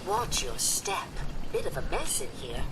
Watch your step. Bit of a mess in here.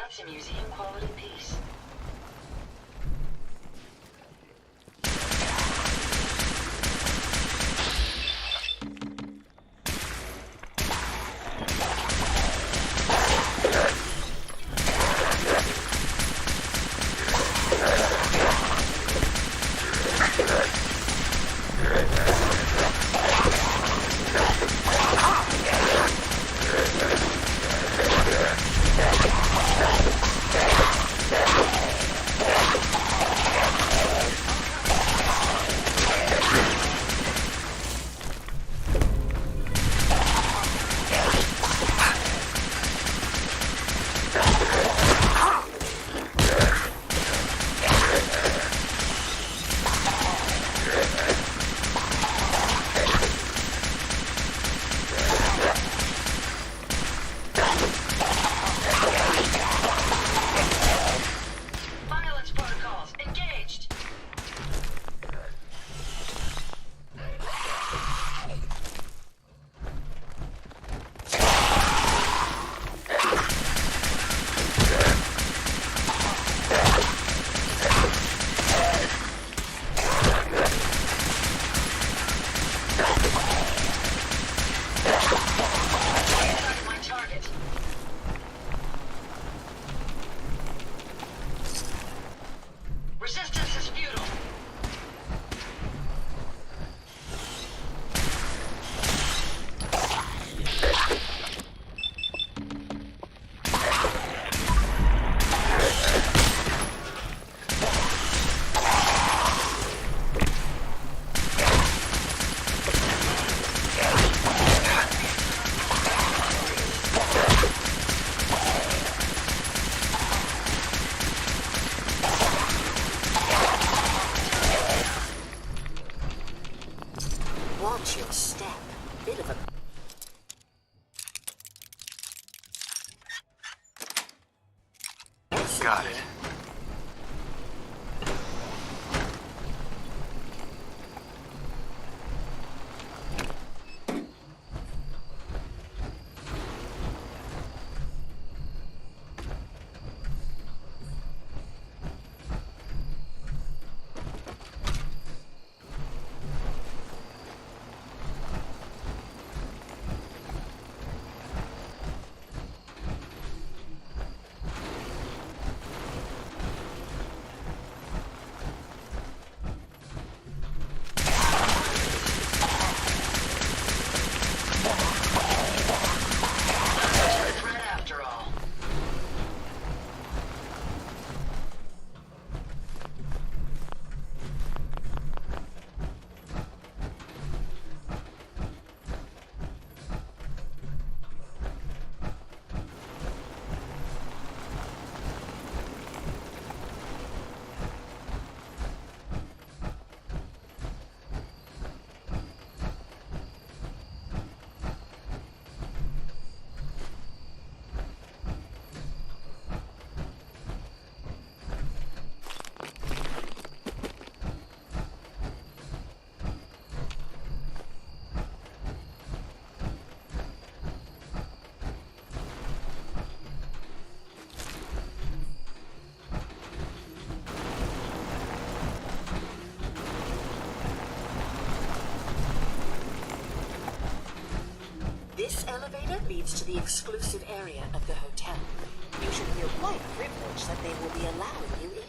That's a museum quality piece. Got it. This elevator leads to the exclusive area of the hotel. You should feel quite privileged that they will be allowing you in.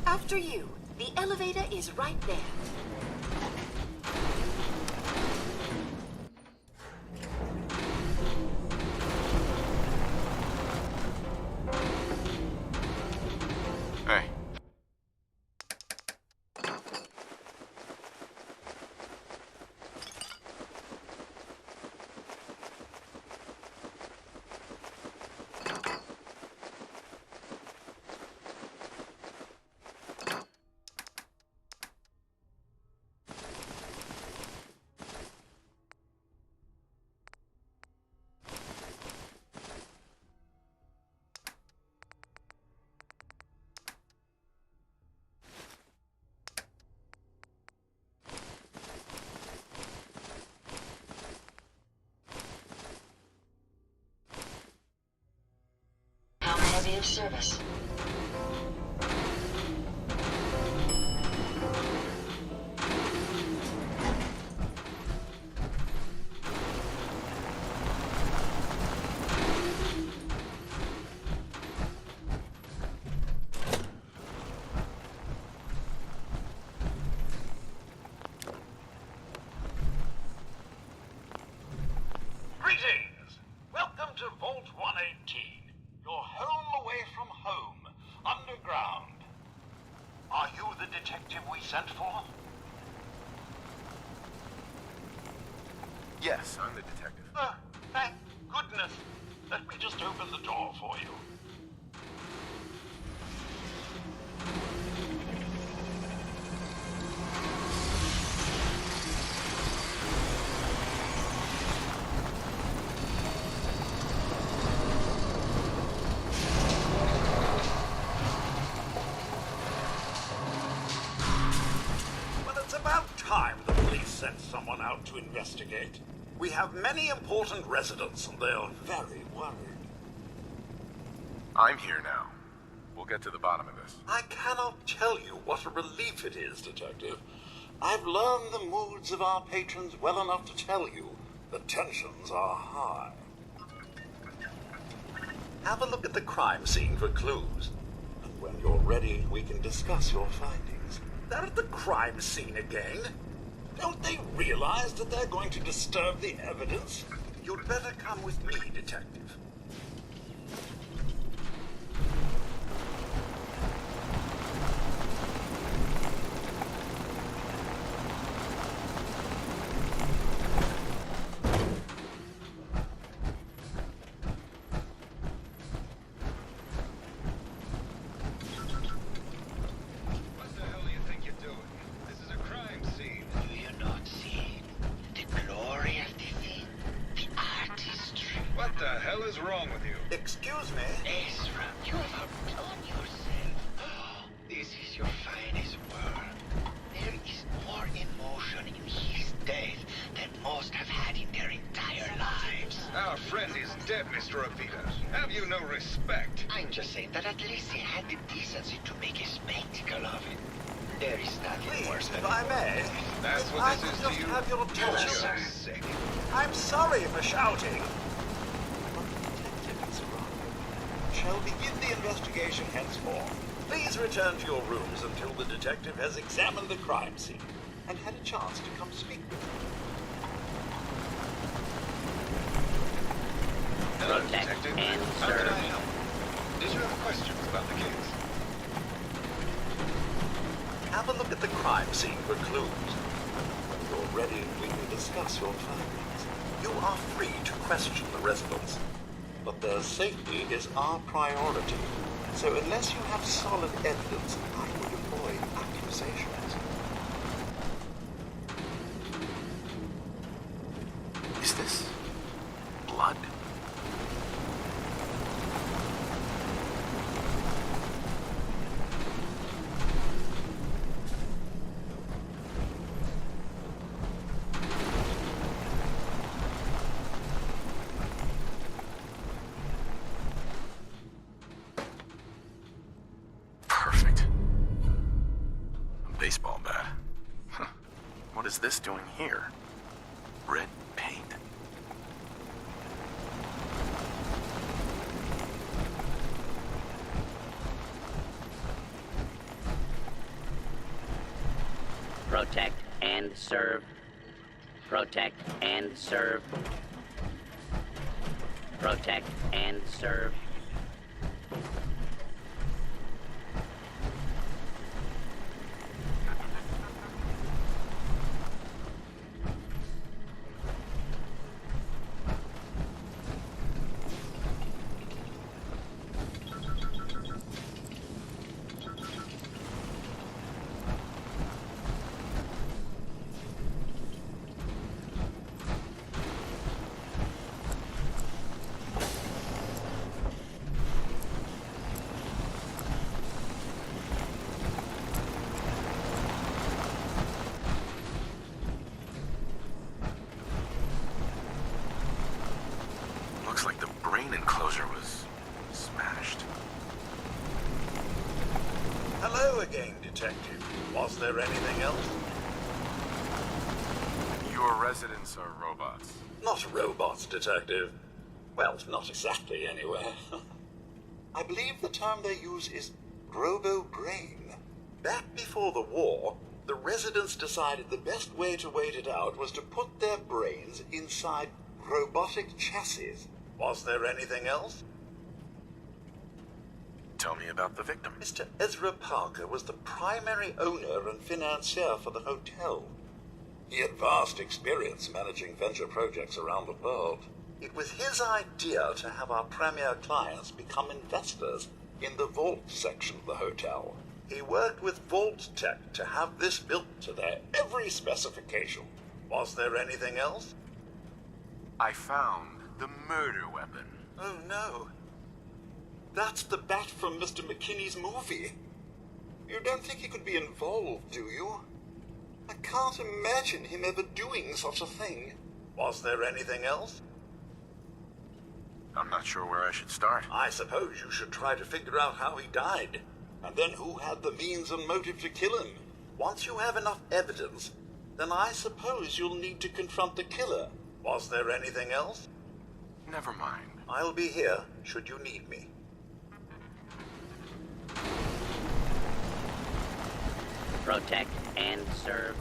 After you, the elevator is right there. Hey. Of service. Greetings! Welcome to Vault 118. Your home away from home, underground. Are you the detective we sent for? Yes, I'm the detective. Thank goodness. Let me just open the door for you. About time the police sent someone out to investigate. We have many important residents and they're very worried. I'm here now. We'll get to the bottom of this. I cannot tell you what a relief it is, Detective. I've learned the moods of our patrons well enough to tell you the tensions are high. Have a look at the crime scene for clues. And when you're ready, we can discuss your findings. They're at the crime scene again. Don't they realize that they're going to disturb the evidence? You'd better come with me, Detective. What the hell do you think you're doing? This is a crime scene. Do you not see the glory of the thing? The artistry. What the hell is wrong with you? Excuse me? Ezra, you have outdone yourself. This is your finest work. There is more emotion in his death than most have had in their entire lives. Our friend is dead, Mr. Avita. Have you no respect? I'm just saying that at least he had the decency to make a spectacle of it. There is nothing Please, worse than if I may. That's if what I this could is just to you? have your You're attention. sick. I'm sorry for shouting. But the detective has arrived. Shall begin the investigation henceforth. Please return to your rooms until the detective has examined the crime scene and had a chance to come speak with you. Hello, Protect Detective. and How can serve. I help? Did you have questions about the case? Have a look at the crime scene for clues. When you're ready, we can discuss your findings. You are free to question the residents, but their safety is our priority. So unless you have solid evidence, I would avoid accusations. Is this blood? Perfect. A baseball bat. Huh. What is this doing here? Red paint. Protect and serve. Protect and serve. Protect and serve. Looks like the brain enclosure was smashed. Hello again, Detective. Was there anything else? Your residents are robots. Not robots, Detective. Well, not exactly, anyway. I believe the term they use is robo-brain. Back before the war, the residents decided the best way to wait it out was to put their brains inside robotic chassis. Was there anything else? Tell me about the victim. Mr. Ezra Parker was the primary owner and financier for the hotel. He had vast experience managing venture projects around the world. It was his idea to have our premier clients become investors in the vault section of the hotel. He worked with Vault Tech to have this built to their every specification. Was there anything else? I found the murder weapon. Oh no. That's the bat from Mr. McKinney's movie. You don't think he could be involved, do you? I can't imagine him ever doing such a thing. Was there anything else? I'm not sure where I should start. I suppose you should try to figure out how he died, and then who had the means and motive to kill him. Once you have enough evidence, then I suppose you'll need to confront the killer. Was there anything else? Never mind. I'll be here, should you need me. Protect and serve.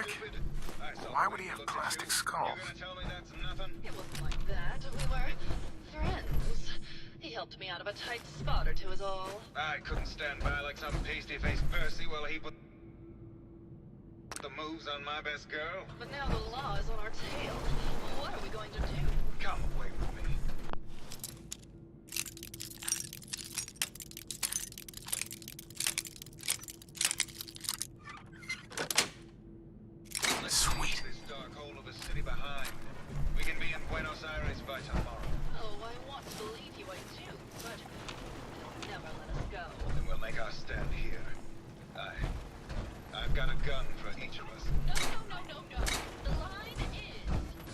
Plastic? Why would he have plastic skulls? You gonna tell me that's nothing? It wasn't like that. We were friends. He helped me out of a tight spot or two is all. I couldn't stand by like some pasty-faced Percy while he put the moves on my best girl. But now the law is on our tail. What are we going to do? Come away with me. Sweet. This dark hole of a city behind. We can be in Buenos Aires by tomorrow. Oh, I want to believe you, I do, but they'll never let us go. Then we'll make our stand here. I've got a gun for each of us. No. The line is,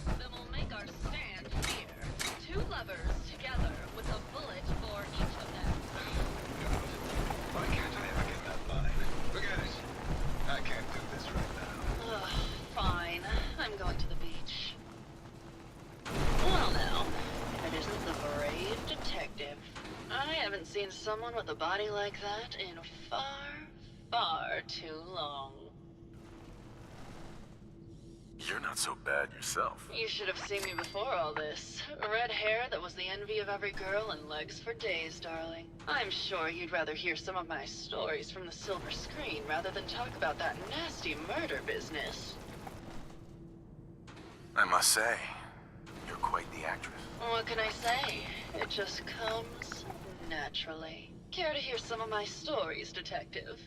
then we'll make our stand here. Two lovers together with a bullet for each of them. God, why can't I ever get that line? Forget it. I can't do this right now. Ugh, fine. I'm going to the beach. Well now, if it isn't the brave detective. I haven't seen someone with a body like that in far too long. You're not so bad yourself. You should have seen me before all this. Red hair that was the envy of every girl and legs for days, darling. I'm sure you'd rather hear some of my stories from the silver screen rather than talk about that nasty murder business. I must say, you're quite the actress. What can I say? It just comes naturally. Care to hear some of my stories, detective?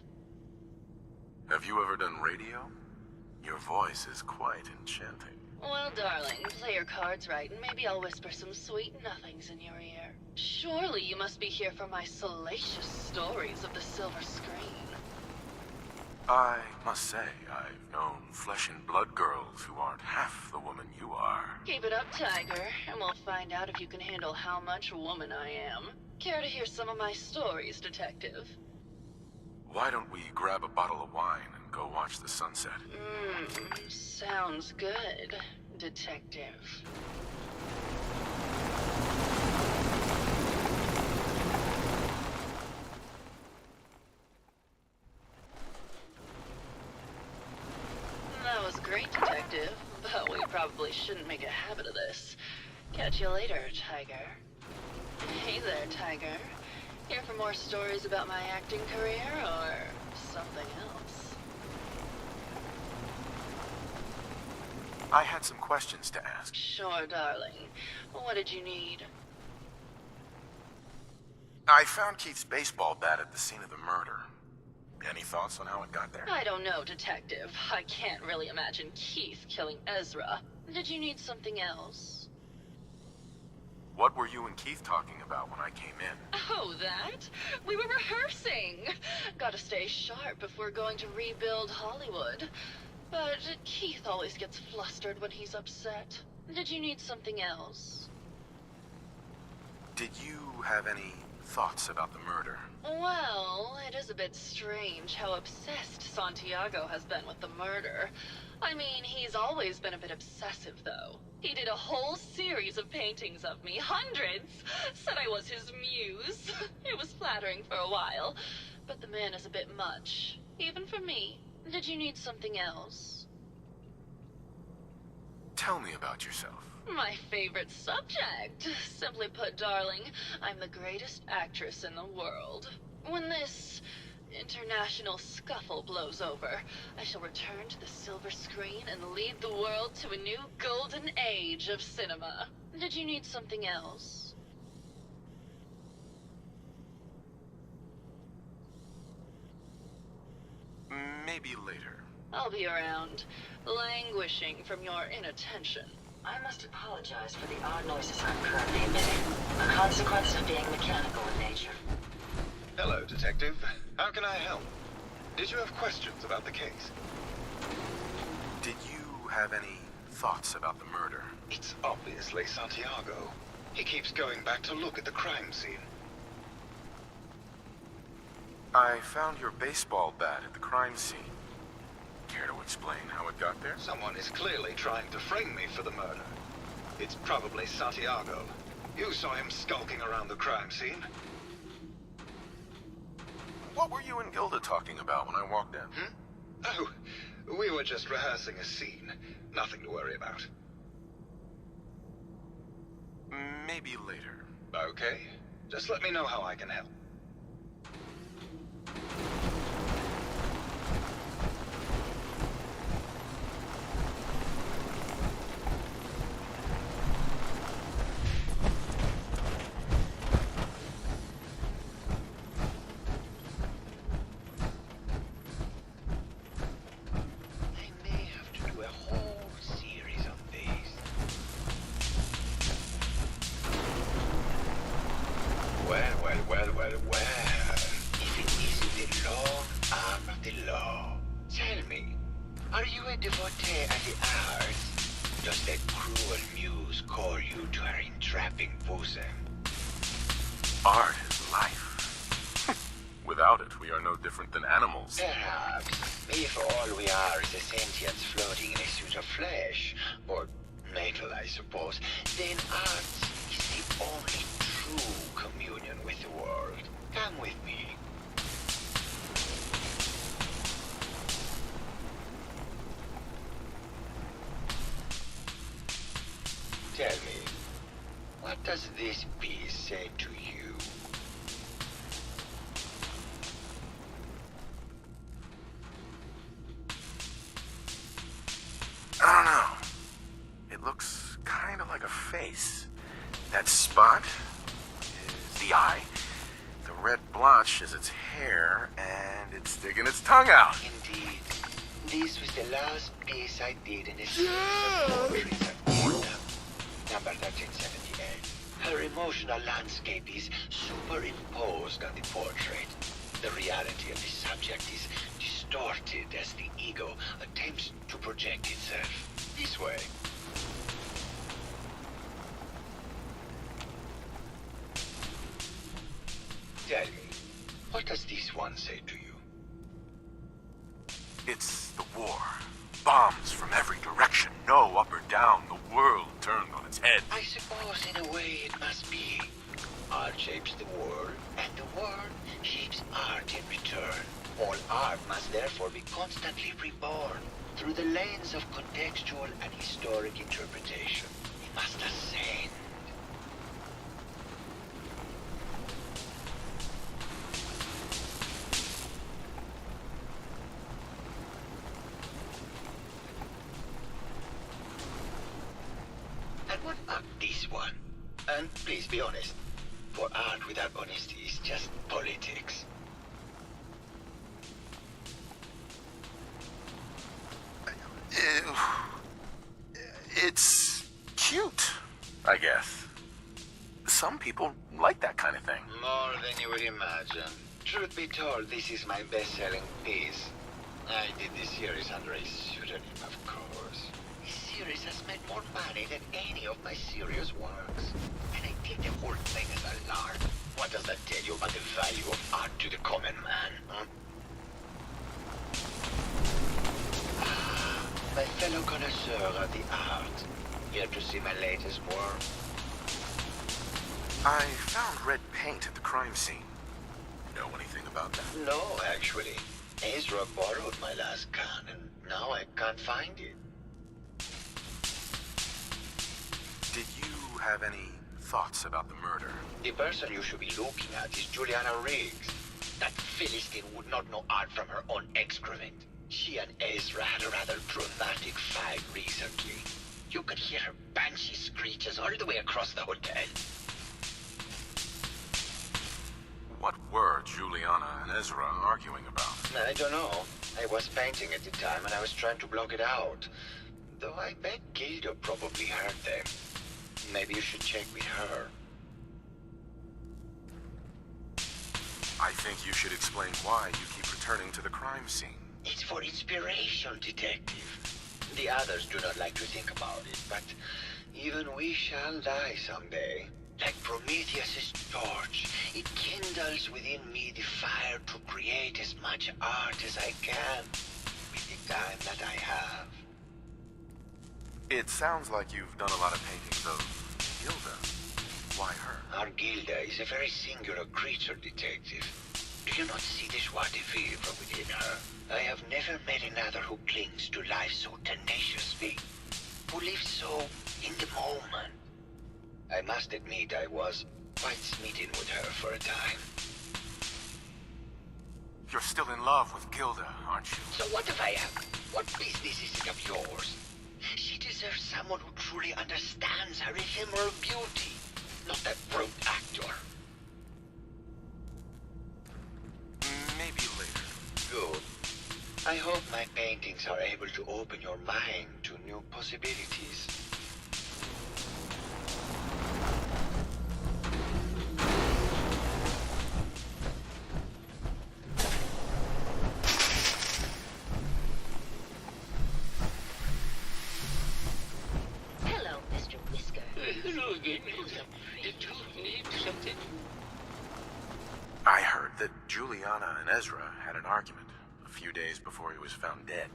Have you ever done radio? Your voice is quite enchanting. Well, darling, play your cards right, and maybe I'll whisper some sweet nothings in your ear. Surely you must be here for my salacious stories of the silver screen. I must say, I've known flesh and blood girls who aren't half the woman you are. Keep it up, Tiger, and we'll find out if you can handle how much woman I am. Care to hear some of my stories, detective? Why don't we grab a bottle of wine and go watch the sunset? Sounds good, detective. That was great, detective, but we probably shouldn't make a habit of this. Catch you later, Tiger. Hey there, Tiger. Here for more stories about my acting career, or something else? I had some questions to ask. Sure, darling. What did you need? I found Keith's baseball bat at the scene of the murder. Any thoughts on how it got there? I don't know, detective. I can't really imagine Keith killing Ezra. Did you need something else? What were you and Keith talking about when I came in? Oh, that? We were rehearsing. Gotta stay sharp if we're going to rebuild Hollywood. But Keith always gets flustered when he's upset. Did you need something else? Did you have any thoughts about the murder? Well, it is a bit strange how obsessed Santiago has been with the murder. I mean, he's always been a bit obsessive, though. He did a whole series of paintings of me, hundreds. Said I was his muse. It was flattering for a while, but the man is a bit much, even for me. Did you need something else? Tell me about yourself. My favorite subject. Simply put, darling, I'm the greatest actress in the world. When this international scuffle blows over, I shall return to the silver screen and lead the world to a new golden age of cinema. Did you need something else? Maybe later. I'll be around, languishing from your inattention. I must apologize for the odd noises I'm currently emitting, a consequence of being mechanical in nature. Hello, detective. How can I help? Did you have questions about the case? Did you have any thoughts about the murder? It's obviously Santiago. He keeps going back to look at the crime scene. I found your baseball bat at the crime scene. Care to explain how it got there? Someone is clearly trying to frame me for the murder. It's probably Santiago. You saw him skulking around the crime scene. What were you and Gilda talking about when I walked in? Oh, We were just rehearsing a scene. Nothing to worry about. Maybe later. Okay. Just let me know how I can help. I may have to do a whole series on these. Well. If it isn't the long arm of the law, tell me, are you a devotee of the arts? Does that cruel muse call you to her entrapping bosom? Art is life. Without it, we are no different than animals. Perhaps, if all we are is a sentience floating in a suit of flesh, or metal, I suppose, then art is the only true communion with the world. Come with me. Tell me, what does this piece say to you? I don't know. It looks kind of like a face. That spot is the eye. The red blotch is its hair, and it's sticking its tongue out. Indeed. This was the last piece I did in a series of portraits at Porta, number 1378. Her emotional landscape is superimposed on the portrait. The reality of the subject is distorted as the ego attempts to project itself this way. Tell me, what does this one say to you? It's the war. Bombs from every direction. No up or down. The world turned on its head. I suppose in a way it must be. Art shapes the world, and the world shapes art in return. All art must therefore be constantly reborn through the lens of contextual and historic interpretation. It must ascend. And what about this one? And please be honest, for art without honesty is just politics. It's cute, I guess. Some people like that kind of thing. More than you would imagine. Truth be told, this is my best-selling piece. I did this series under a pseudonym, of course. This series has made more money than any of my serious works. And I did the whole thing as a lark. What does that tell you about the value of art to the common man, huh? My fellow connoisseur of the art. Here to see my latest work? I found red paint at the crime scene. Know anything about that? No, actually. Ezra borrowed my last can, and now I can't find it. Did you have any thoughts about the murder? The person you should be looking at is Juliana Riggs. That Philistine would not know art from her own excrement. She and Ezra had a rather dramatic fight recently. You could hear her banshee screeches all the way across the hotel. What were Juliana and Ezra arguing about? I don't know. I was painting at the time and I was trying to block it out. Though I bet Gilda probably heard them. Maybe you should check with her. I think you should explain why you keep returning to the crime scene. It's for inspiration, detective. The others do not like to think about it, but even we shall die someday. Like Prometheus's torch, it kindles within me the fire to create as much art as I can with the time that I have. It sounds like you've done a lot of paintings of Gilda. Why her? Our Gilda is a very singular creature, detective. Do you not see the joie de vivre within her? I have never met another who clings to life so tenaciously, who lives so in the moment. I must admit I was quite smitten with her for a time. You're still in love with Gilda, aren't you? So what if I am? What business is it of yours? She deserves someone who truly understands her ephemeral beauty, not that brute actor. Maybe later. Good. I hope my paintings are able to open your mind to new possibilities. Hello, Mr. Whisker. Hello again. Did you need something? I heard that Juliana and Ezra had an argument a few days before he was found dead.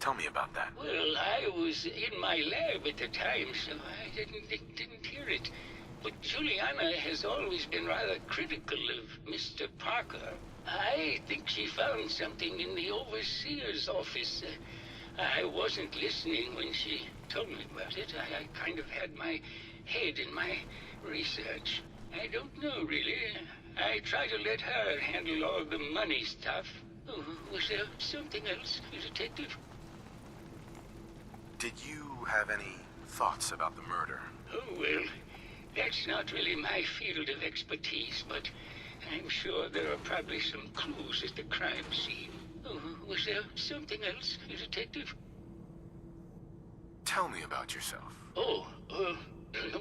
Tell me about that. Well, I was in my lab at the time, so I didn't hear it. But Juliana has always been rather critical of Mr. Parker. I think she found something in the overseer's office. I wasn't listening when she told me about it. I kind of had my head in my research. I don't know, really. I try to let her handle all the money stuff. Oh, was there something else, Detective? Did you have any thoughts about the murder? Oh, well, that's not really my field of expertise, but I'm sure there are probably some clues at the crime scene. Oh, was there something else, Detective? Tell me about yourself. Oh,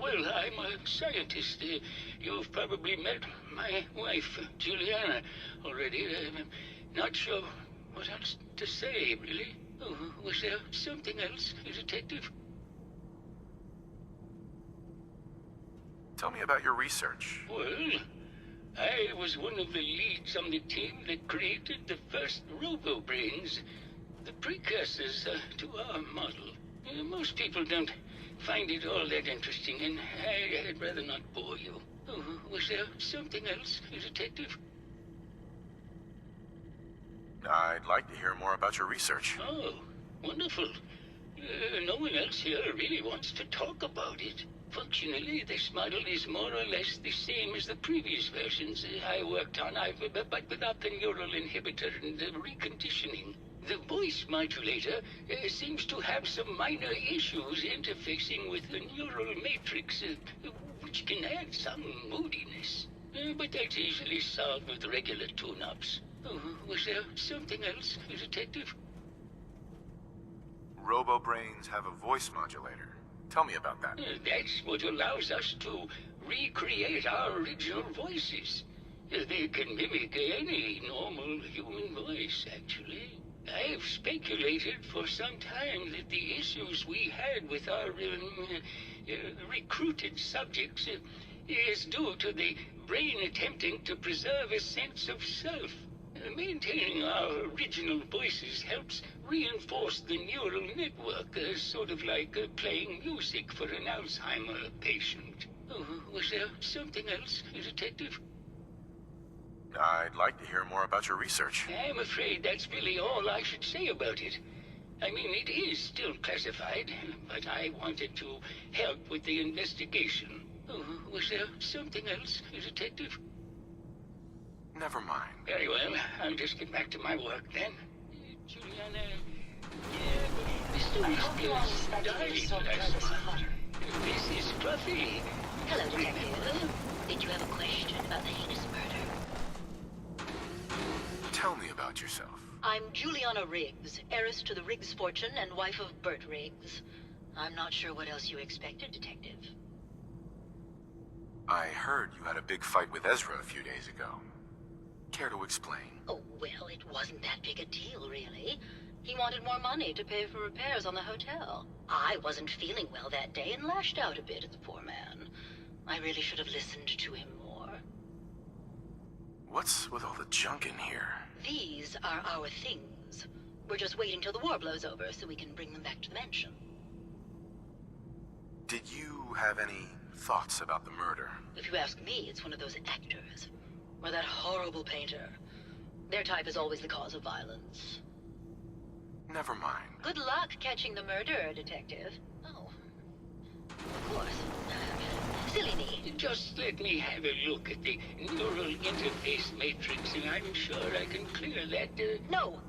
well, I'm a scientist. You've probably met my wife, Juliana, already. I'm not sure what else to say, really. Oh, was there something else, Detective? Tell me about your research. Well, I was one of the leads on the team that created the first robo-brains, the precursors to our model. Most people don't find it all that interesting, and I'd rather not bore you. Oh, was there something else, Detective? I'd like to hear more about your research. Oh, wonderful. No one else here really wants to talk about it. Functionally, this model is more or less the same as the previous versions I worked on, but without the neural inhibitor and the reconditioning. The voice modulator seems to have some minor issues interfacing with the neural matrix, which can add some moodiness. But that's easily solved with regular tune-ups. Oh, was there something else, Detective? Robo-brains have a voice modulator. Tell me about that. That's what allows us to recreate our original voices. They can mimic any normal human voice, actually. I've speculated for some time that the issues we had with our recruited subjects is due to the brain attempting to preserve a sense of self. Maintaining our original voices helps reinforce the neural network, sort of like playing music for an Alzheimer patient. Oh, was there something else, Detective? I'd like to hear more about your research. I'm afraid that's really all I should say about it. I mean, it is still classified, but I wanted to help with the investigation. Oh, was there something else, Detective? Never mind. Very well. I'll just get back to my work then. Juliana... Mr. Whiskers died last month. This is Fluffy. Hello, Detective. Did you have a question about the heinous murder? Tell me about yourself. I'm Juliana Riggs, heiress to the Riggs fortune and wife of Bert Riggs. I'm not sure what else you expected, Detective. I heard you had a big fight with Ezra a few days ago. Care to explain? Oh, well, it wasn't that big a deal, really. He wanted more money to pay for repairs on the hotel. I wasn't feeling well that day and lashed out a bit at the poor man. I really should have listened to him more. What's with all the junk in here? These are our things. We're just waiting till the war blows over so we can bring them back to the mansion. Did you have any thoughts about the murder? If you ask me, it's one of those actors. Or that horrible painter. Their type is always the cause of violence. Never mind. Good luck catching the murderer, Detective. Oh. Of course. Silly me. Just let me have a look at the neural interface matrix, and I'm sure I can clear that. No.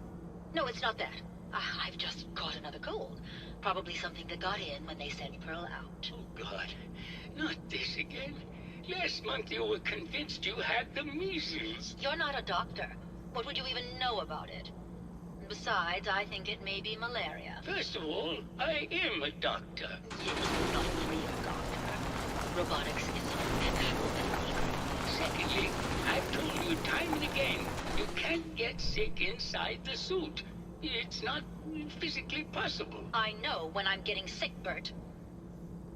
No, it's not that. I've just caught another cold. Probably something that got in when they sent Pearl out. Oh, God. Not this again. Last month you were convinced you had the measles. You're not a doctor. What would you even know about it? Besides, I think it may be malaria. First of all, I am a doctor. You're not a real doctor. Robotics is perpetual and legal. Secondly, I've told you time and again, you can't get sick inside the suit. It's not physically possible. I know when I'm getting sick, Bert.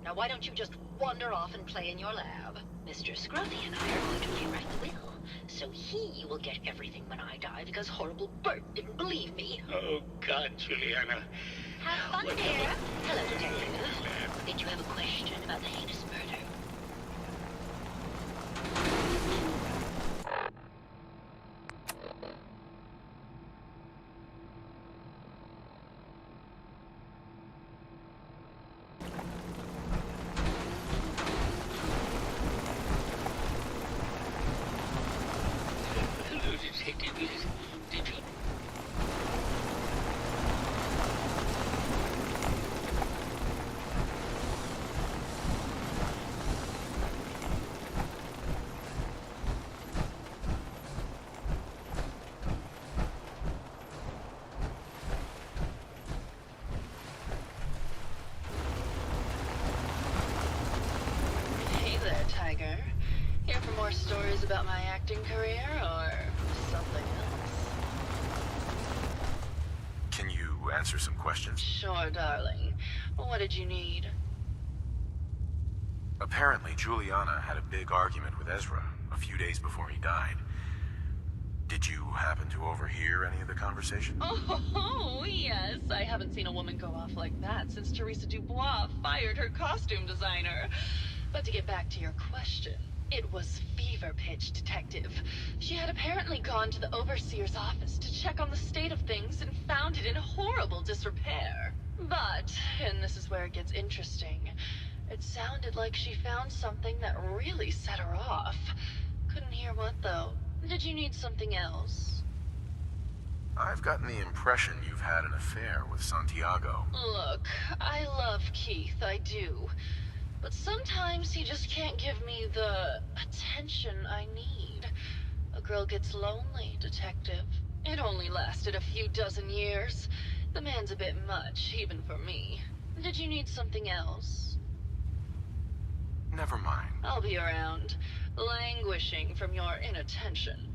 Now why don't you just wander off and play in your lab? Mr. Scruffy and I are going to rewrite the will, so he will get everything when I die because horrible Bert didn't believe me. Oh, God, Juliana. Have fun, dear. Hello, Detective. Did you have a question about the heinous murder? Hello, Detective. Did you... Hey there, Tiger. Here for more stories about my acting career or something else? Can you answer some questions? Sure, darling. What did you need? Apparently, Juliana had a big argument with Ezra a few days before he died. Did you happen to overhear any of the conversation? Oh, yes. I haven't seen a woman go off like that since Teresa Dubois fired her costume designer. But to get back to your question, it was fever pitch, Detective. She had apparently gone to the overseer's office to check on the state of things and found it in horrible disrepair. But, and this is where it gets interesting, it sounded like she found something that really set her off. Couldn't hear what, though. Did you need something else? I've gotten the impression you've had an affair with Santiago. Look, I love Keith, I do. But sometimes he just can't give me the attention I need. A girl gets lonely, Detective. It only lasted a few dozen years. The man's a bit much, even for me. Did you need something else? Never mind. I'll be around, languishing from your inattention.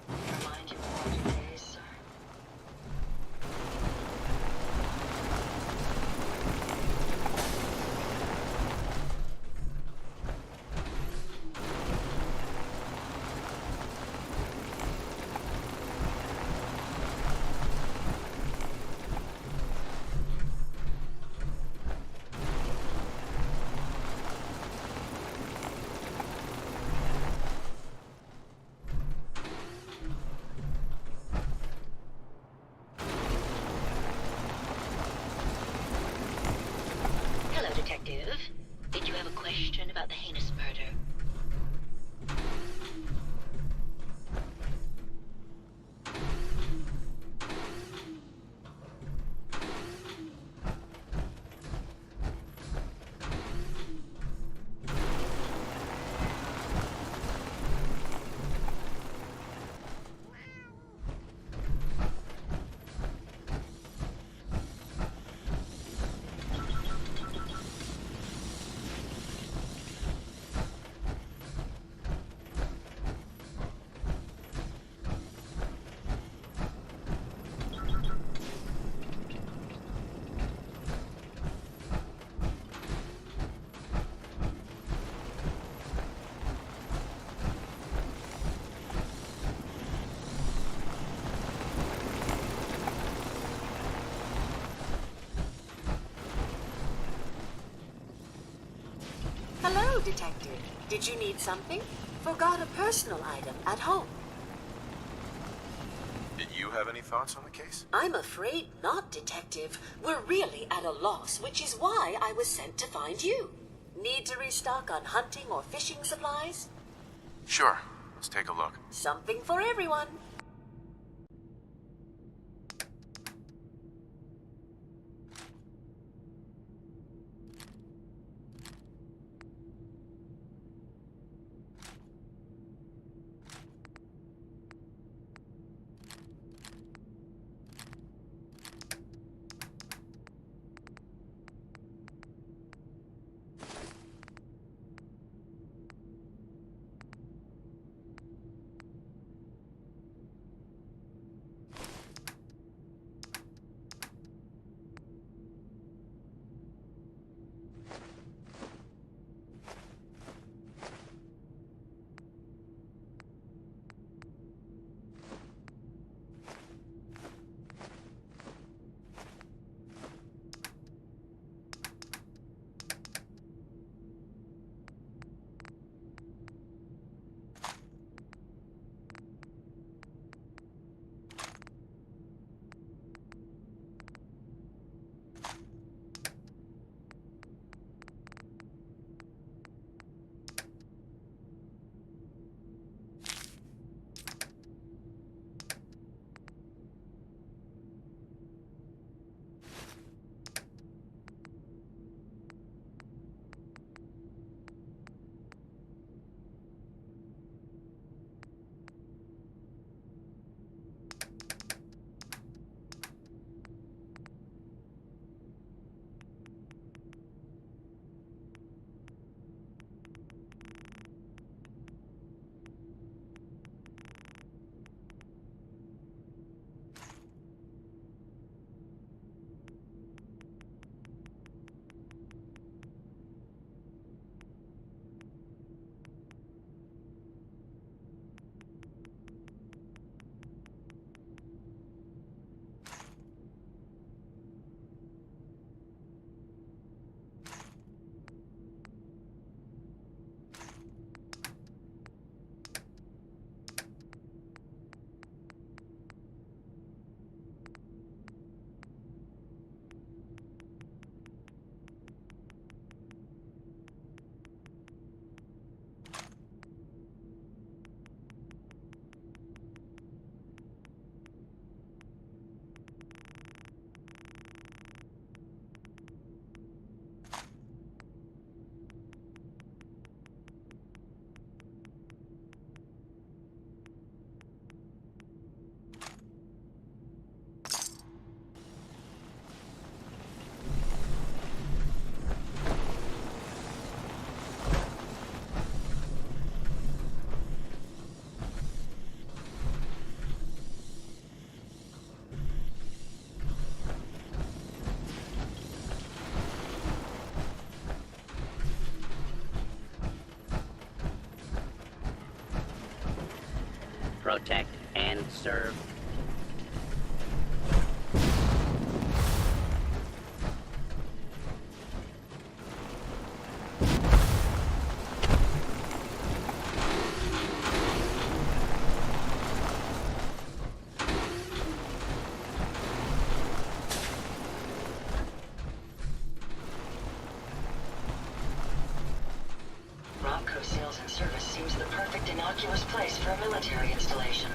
Remind you of older days, sir. Hello, Detective. Did you have a question about the heinous murder? Hello, Detective. Did you need something? Forgot a personal item at home. Did you have any thoughts on the case? I'm afraid not, Detective. We're really at a loss, which is why I was sent to find you. Need to restock on hunting or fishing supplies? Sure. Let's take a look. Something for everyone. Protect and serve. Romco Sales and Service seems the perfect innocuous place for a military installation.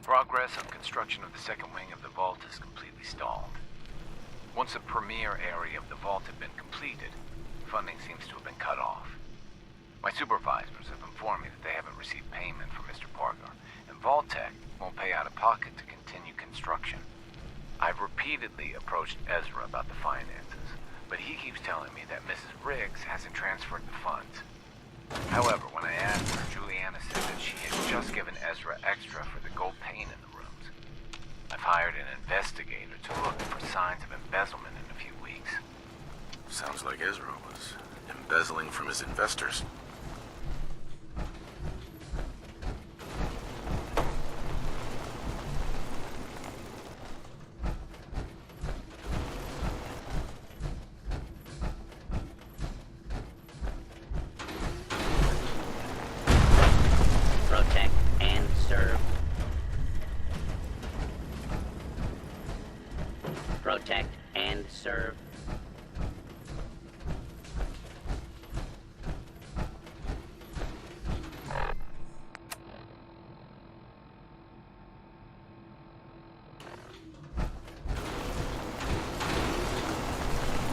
Progress on construction of the second wing of the vault is completely stalled. Once the premier area of the vault had been completed, funding seems to have been cut off. My supervisors have informed me that they haven't received payment from Mr. Parker, and Vault-Tec won't pay out of pocket to continue construction. I've repeatedly approached Ezra about the finances, but he keeps telling me that Mrs. Riggs hasn't transferred the funds. However, when I asked her, Juliana said that she had just given Ezra extra for the gold paint in the rooms. I've hired an investigator to look for signs of embezzlement in a few weeks. Sounds like Ezra was embezzling from his investors. Protect and serve. Protect and serve.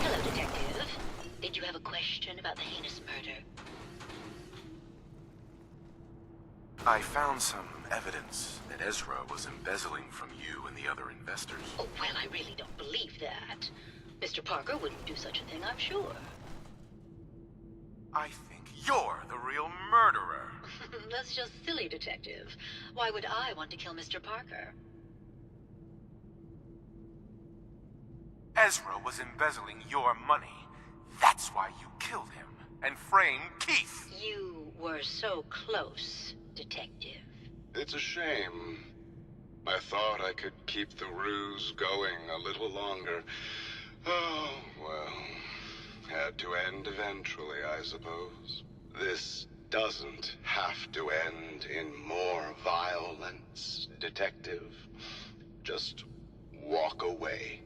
Hello, Detective. Did you have a question about the heinous murder? I found some evidence that Ezra was embezzling from you and the other investors. Oh, well, I really don't believe that. Mr. Parker wouldn't do such a thing, I'm sure. I think you're the real murderer. That's just silly, Detective. Why would I want to kill Mr. Parker? Ezra was embezzling your money. That's why you killed him and framed Keith. You were so close, Detective. It's a shame. I thought I could keep the ruse going a little longer. Oh, well. Had to end eventually, I suppose. This doesn't have to end in more violence, Detective. Just walk away.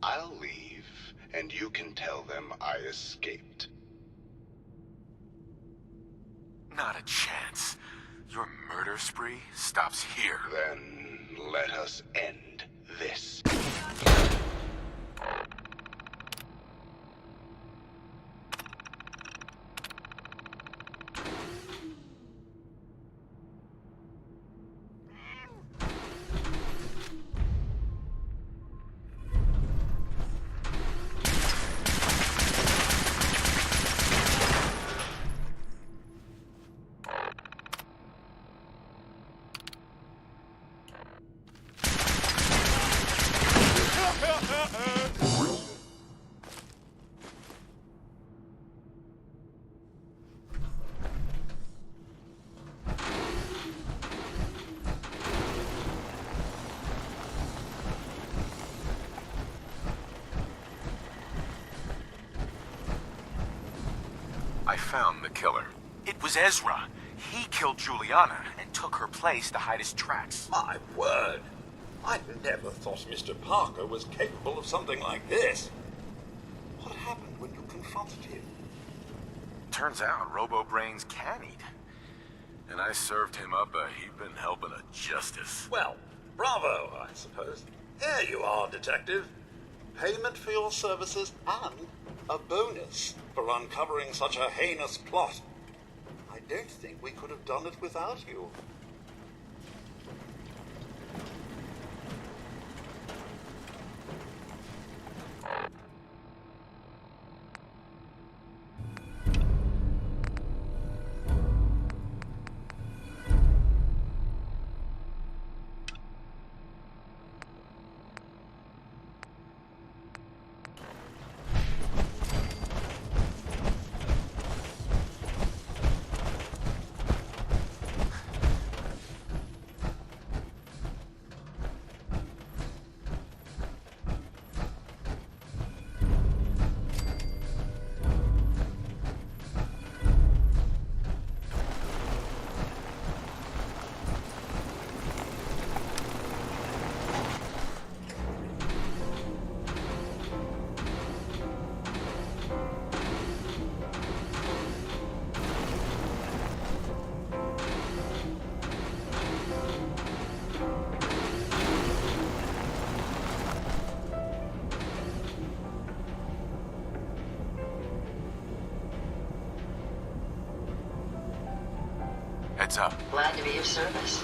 I'll leave, and you can tell them I escaped. Not a chance. Your murder spree stops here. Then let us end this. I found the killer. It was Ezra. He killed Juliana and took her place to hide his tracks. My word! I never thought Mr. Parker was capable of something like this. What happened when you confronted him? Turns out Robo-Brains can eat. And I served him up a heaping helping of justice. Well, bravo, I suppose. Here you are, Detective. Payment for your services and a bonus for uncovering such a heinous plot. I don't think we could have done it without you. What's up? Glad to be of service.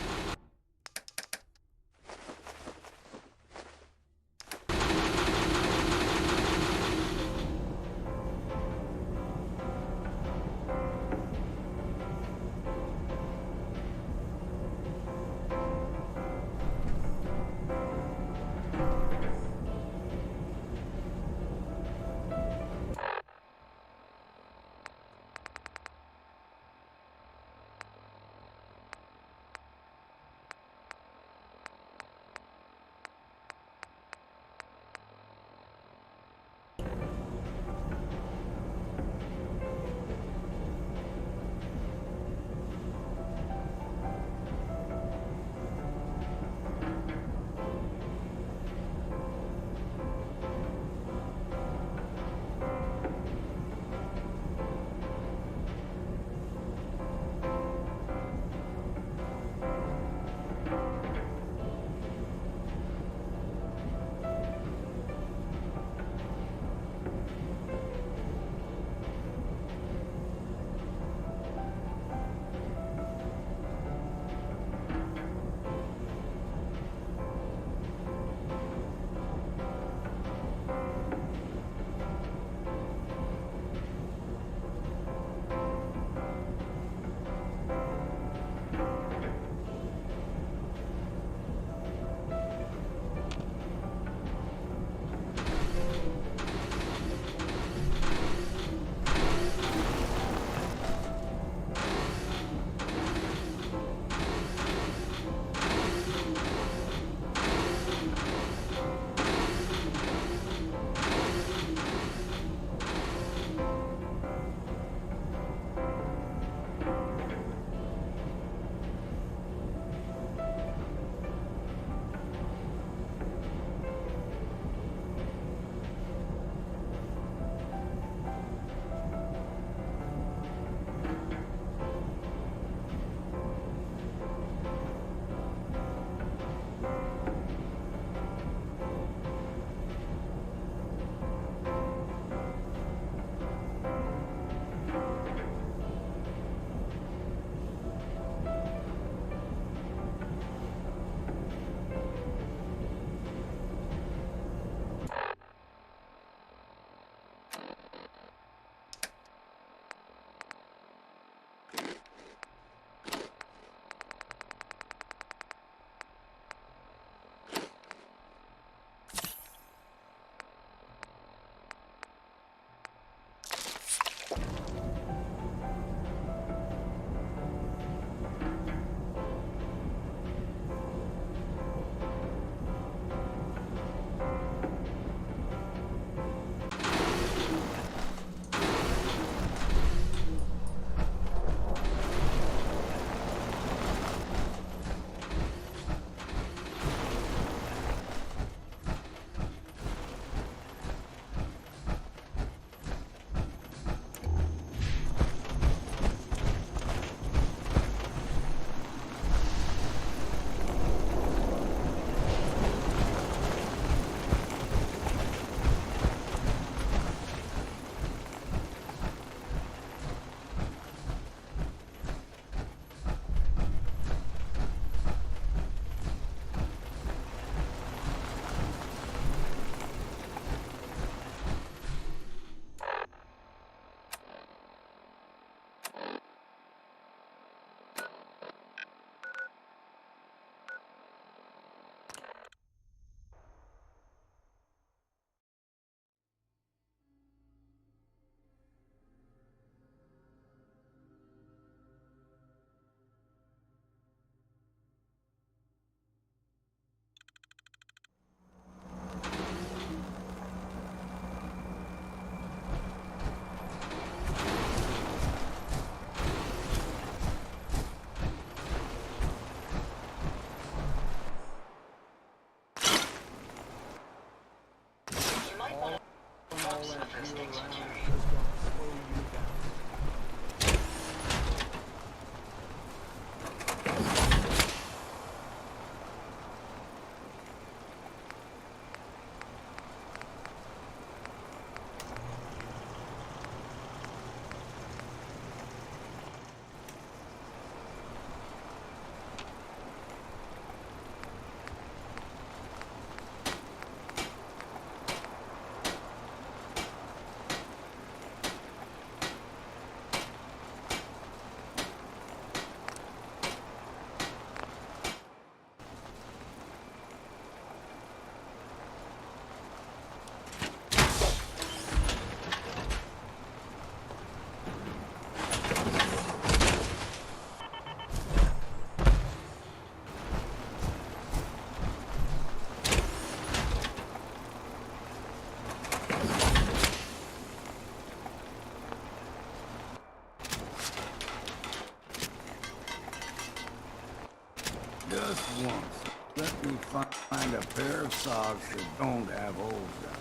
find a pair of socks that don't have holes in them.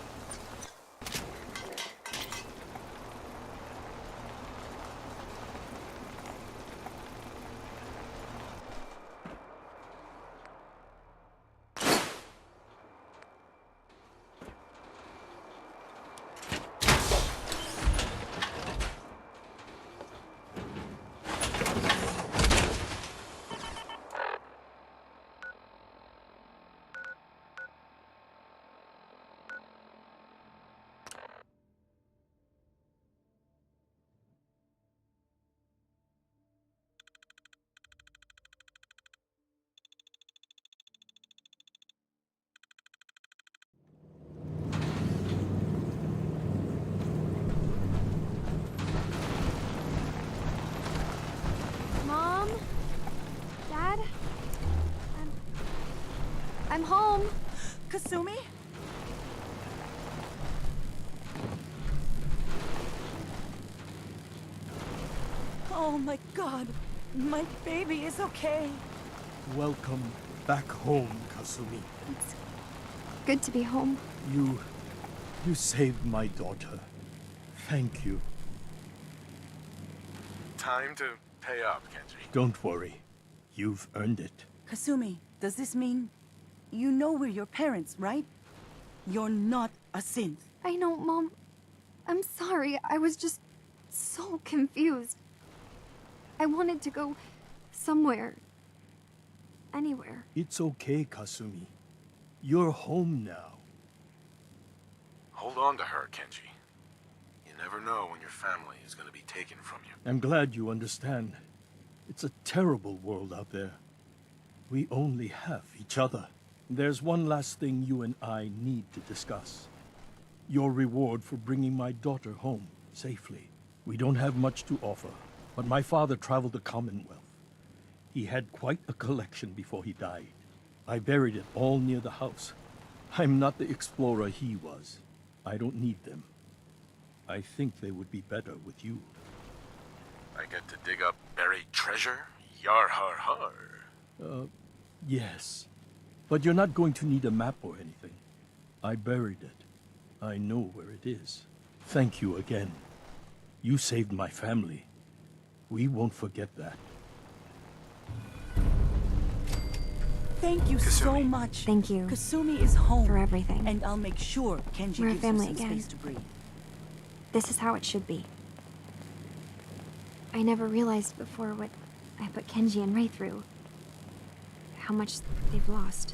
Mom? Dad? I'm home. Kasumi? Oh my god, my baby is okay. Welcome back home, Kasumi. It's good to be home. You saved my daughter. Thank you. Time to pay up, Kenji. Don't worry. You've earned it. Kasumi, does this mean you know we're your parents, right? You're not a synth. I know, Mom. I'm sorry. I was just so confused. I wanted to go somewhere. Anywhere. It's okay, Kasumi. You're home now. Hold on to her, Kenji. You never know when your family is going to be taken from you. I'm glad you understand. It's a terrible world out there. We only have each other. There's one last thing you and I need to discuss. Your reward for bringing my daughter home safely. We don't have much to offer, but my father traveled the Commonwealth. He had quite a collection before he died. I buried it all near the house. I'm not the explorer he was. I don't need them. I think they would be better with you. I get to dig up buried treasure? Yar har har. Yes. But you're not going to need a map or anything. I buried it. I know where it is. Thank you again. You saved my family. We won't forget that. Thank you so much. Thank you. Kasumi is home. For everything. And I'll make sure Kenji We're a gives family you some again. space to breathe. This is how it should be. I never realized before what I put Kenji and Ray through. How much they've lost.